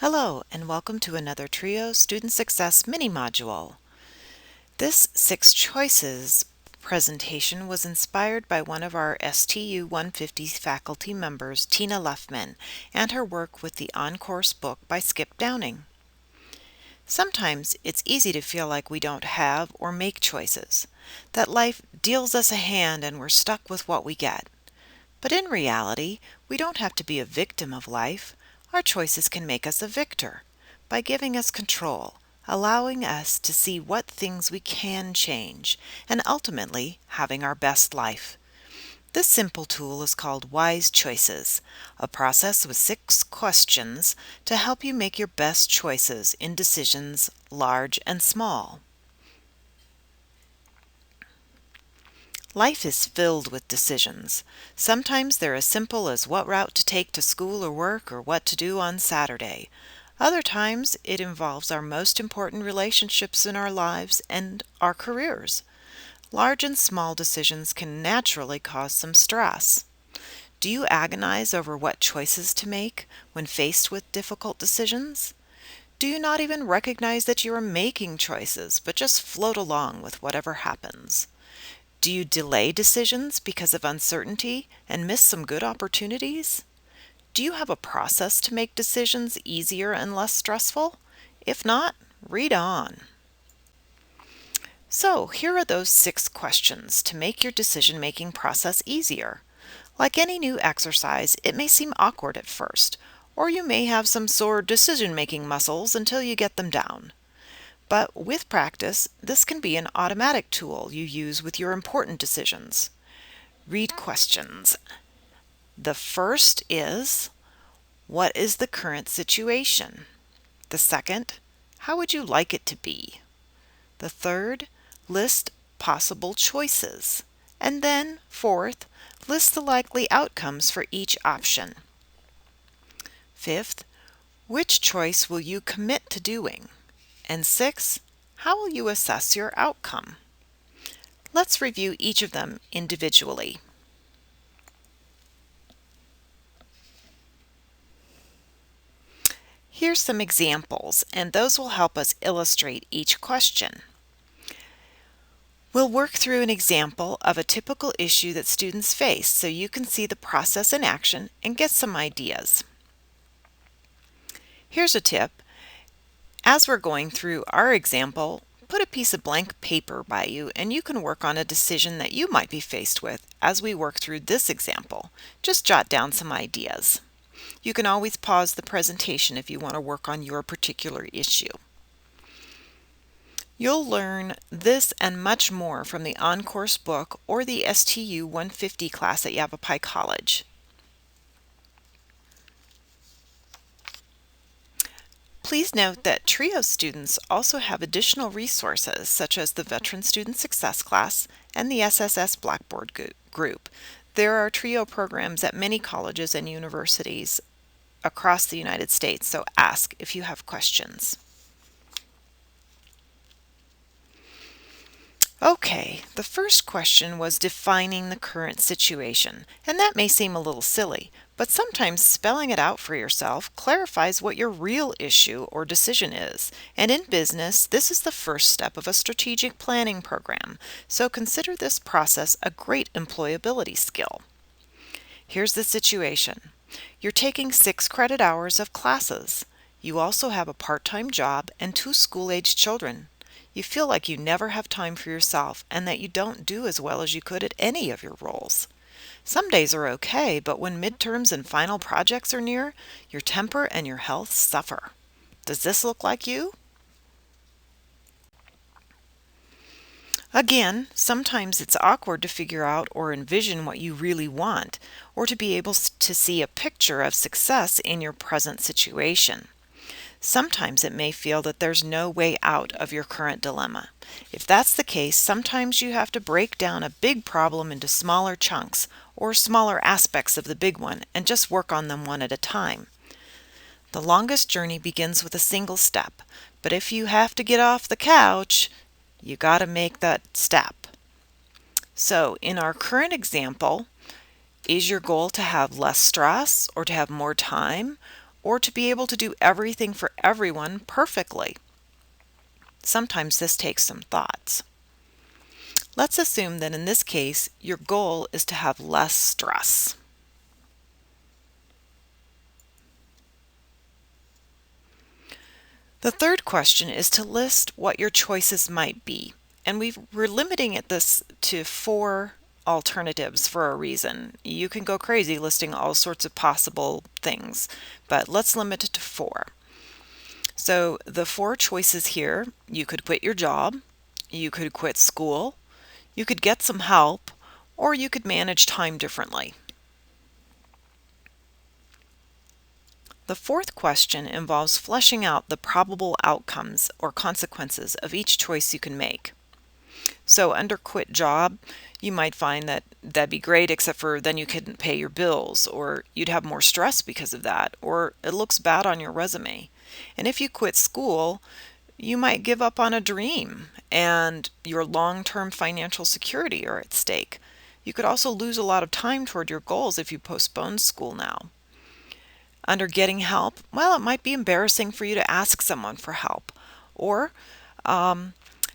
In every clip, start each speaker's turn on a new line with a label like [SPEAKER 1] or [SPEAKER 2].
[SPEAKER 1] Hello, and welcome to another TRIO Student Success mini-module. This 6 Choices presentation was inspired by one of our STU 150 faculty members, Tina Luffman, and her work with the on-course book by Skip Downing. Sometimes it's easy to feel like we don't have or make choices, that life deals us a hand and we're stuck with what we get. But in reality, we don't have to be a victim of life. Our choices can make us a victor by giving us control, allowing us to see what things we can change, and ultimately having our best life. This simple tool is called Wise Choices, a process with 6 questions to help you make your best choices in decisions large and small. Life is filled with decisions. Sometimes they're as simple as what route to take to school or work or what to do on Saturday. Other times it involves our most important relationships in our lives and our careers. Large and small decisions can naturally cause some stress. Do you agonize over what choices to make when faced with difficult decisions? Do you not even recognize that you are making choices, but just float along with whatever happens? Do you delay decisions because of uncertainty and miss some good opportunities? Do you have a process to make decisions easier and less stressful? If not, read on. So, here are those 6 questions to make your decision-making process easier. Like any new exercise, it may seem awkward at first, or you may have some sore decision-making muscles until you get them down. But with practice, this can be an automatic tool you use with your important decisions. Read questions. The first is, what is the current situation? The second, how would you like it to be? The third, list possible choices. And then, fourth, list the likely outcomes for each option. Fifth, which choice will you commit to doing? And 6, how will you assess your outcome? Let's review each of them individually. Here's some examples, and those will help us illustrate each question. We'll work through an example of a typical issue that students face so you can see the process in action and get some ideas. Here's a tip. As we're going through our example, put a piece of blank paper by you and you can work on a decision that you might be faced with as we work through this example. Just jot down some ideas. You can always pause the presentation if you want to work on your particular issue. You'll learn this and much more from the on-course book or the STU 150 class at Yavapai College. Please note that TRIO students also have additional resources such as the Veteran Student Success class and the SSS Blackboard group. There are TRIO programs at many colleges and universities across the United States, so ask if you have questions. Okay, the first question was defining the current situation, and that may seem a little silly, but sometimes spelling it out for yourself clarifies what your real issue or decision is. And in business, this is the first step of a strategic planning program, so consider this process a great employability skill. Here's the situation. You're taking 6 credit hours of classes. You also have a part-time job and 2 school-aged children. You feel like you never have time for yourself and that you don't do as well as you could at any of your roles. Some days are okay, but when midterms and final projects are near, your temper and your health suffer. Does this look like you? Again, sometimes it's awkward to figure out or envision what you really want, or to be able to see a picture of success in your present situation. Sometimes it may feel that there's no way out of your current dilemma. If that's the case, sometimes you have to break down a big problem into smaller chunks or smaller aspects of the big one and just work on them one at a time. The longest journey begins with a single step, but if you have to get off the couch, you got to make that step. So in our current example, is your goal to have less stress or to have more time? or to be able to do everything for everyone perfectly. Sometimes this takes some thoughts. Let's assume that in this case, your goal is to have less stress. The third question is to list what your choices might be. And we're limiting this to 4 alternatives for a reason. You can go crazy listing all sorts of possible things, but let's limit it to 4. So the 4 choices here: you could quit your job, you could quit school, you could get some help, or you could manage time differently. The fourth question involves fleshing out the probable outcomes or consequences of each choice you can make. So under quit job, you might find that that'd be great, except for then you couldn't pay your bills, or you'd have more stress because of that, or it looks bad on your resume. And if you quit school, you might give up on a dream and your long-term financial security are at stake. You could also lose a lot of time toward your goals if you postpone school now. Under getting help, well, it might be embarrassing for you to ask someone for help, or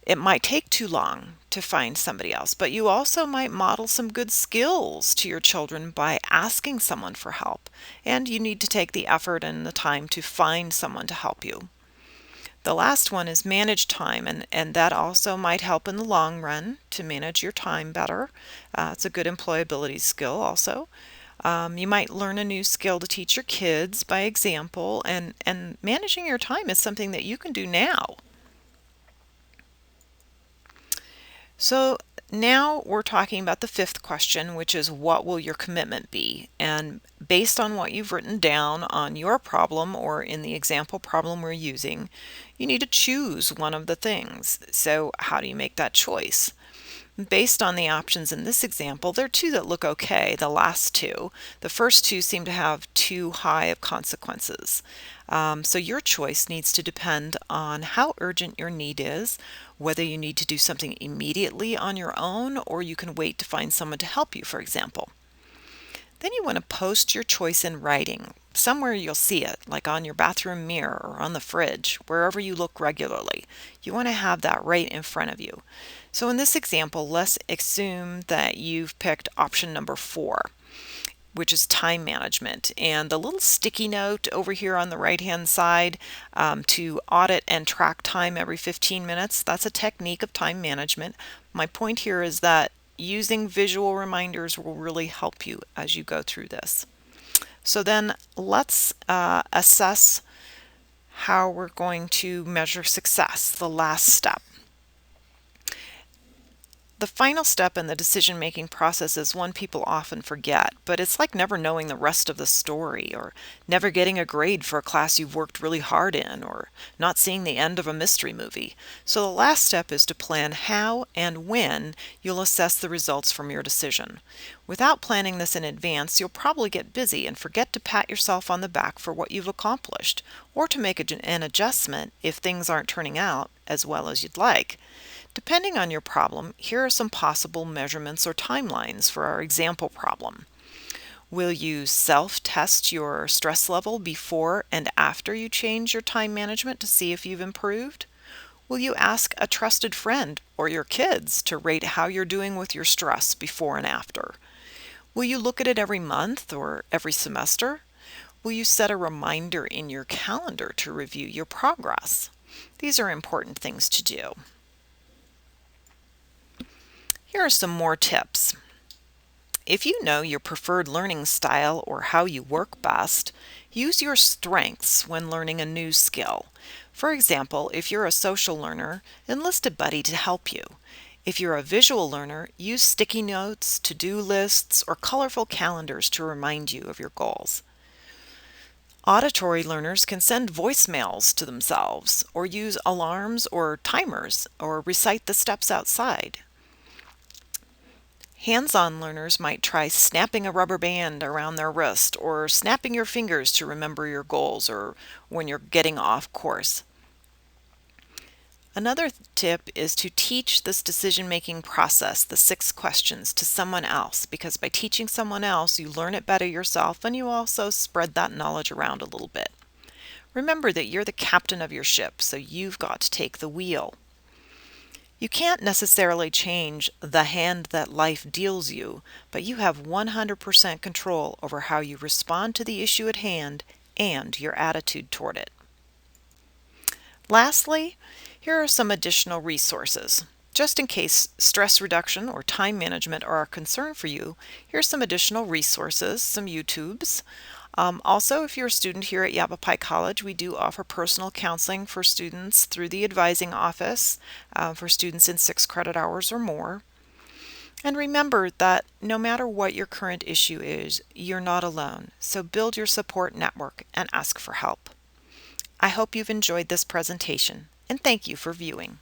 [SPEAKER 1] it might take too long to find somebody else, but you also might model some good skills to your children by asking someone for help, and you need to take the effort and the time to find someone to help you. The last one is manage time, and that also might help in the long run to manage your time better. It's a good employability skill also. You might learn a new skill to teach your kids by example, and managing your time is something that you can do now. So now we're talking about the 5th question, which is what will your commitment be? And based on what you've written down on your problem or in the example problem we're using, you need to choose one of the things. So how do you make that choice? Based on the options in this example, there are 2 that look okay, the last 2. The first 2 seem to have too high of consequences. So your choice needs to depend on how urgent your need is, whether you need to do something immediately on your own or you can wait to find someone to help you, for example. Then you want to post your choice in writing. Somewhere you'll see it, like on your bathroom mirror or on the fridge, wherever you look regularly. You want to have that right in front of you. So in this example, let's assume that you've picked option number 4, which is time management. And the little sticky note over here on the right-hand side to audit and track time every 15 minutes, that's a technique of time management. My point here is that using visual reminders will really help you as you go through this. So then let's assess how we're going to measure success, the last step. The final step in the decision-making process is one people often forget, but it's like never knowing the rest of the story, or never getting a grade for a class you've worked really hard in, or not seeing the end of a mystery movie. So the last step is to plan how and when you'll assess the results from your decision. Without planning this in advance, you'll probably get busy and forget to pat yourself on the back for what you've accomplished, or to make an adjustment if things aren't turning out as well as you'd like. Depending on your problem, here are some possible measurements or timelines for our example problem. Will you self-test your stress level before and after you change your time management to see if you've improved? Will you ask a trusted friend or your kids to rate how you're doing with your stress before and after? Will you look at it every month or every semester? Will you set a reminder in your calendar to review your progress? These are important things to do. Here are some more tips. If you know your preferred learning style or how you work best, use your strengths when learning a new skill. For example, if you're a social learner, enlist a buddy to help you. If you're a visual learner, use sticky notes, to-do lists, or colorful calendars to remind you of your goals. Auditory learners can send voicemails to themselves, or use alarms or timers, or recite the steps outside. Hands-on learners might try snapping a rubber band around their wrist or snapping your fingers to remember your goals or when you're getting off course. Another tip is to teach this decision-making process, the 6 questions, to someone else, because by teaching someone else, you learn it better yourself and you also spread that knowledge around a little bit. Remember that you're the captain of your ship, so you've got to take the wheel. You can't necessarily change the hand that life deals you, but you have 100% control over how you respond to the issue at hand and your attitude toward it. Lastly, here are some additional resources. Just in case stress reduction or time management are a concern for you, here's some additional resources, some YouTubes. Also, if you're a student here at Yavapai College, we do offer personal counseling for students through the advising office for students in 6 credit hours or more. And remember that no matter what your current issue is, you're not alone. So build your support network and ask for help. I hope you've enjoyed this presentation, and thank you for viewing.